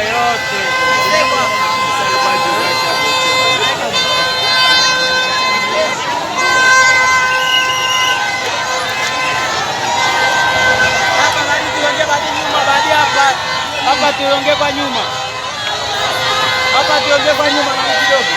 yote. Hapa tuongee kwa nyuma. Hapa tuongee kwa nyuma na kidogo.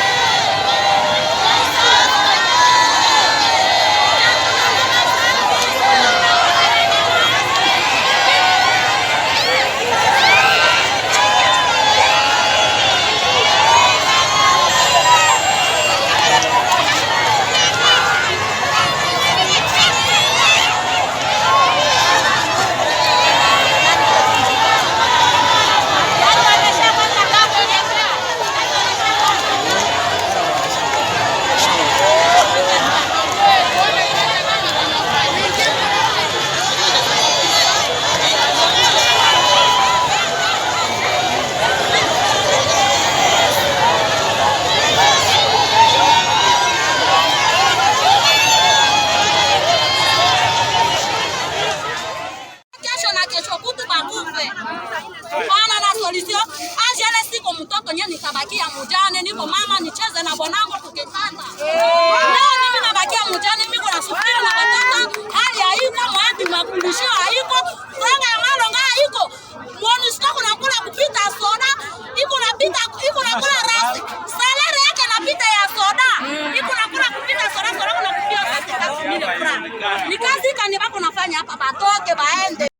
Mtoto nye nitabakia mjane, niko mama nicheze na bwanangu tukitanda. Leo mimi nabakia mjane, mimi kuna sufiri na watoto, hali haiko, mwadi makulishio haiko, franga ya malonga haiko. Mwonisiko kuna kula kupita soda, iko na kula rasi. Salari yake napita ya soda. Iko na kula kupita soda kuna kupia 50,000 francs. Ni kazi gani bako nafanya hapa batoke baende?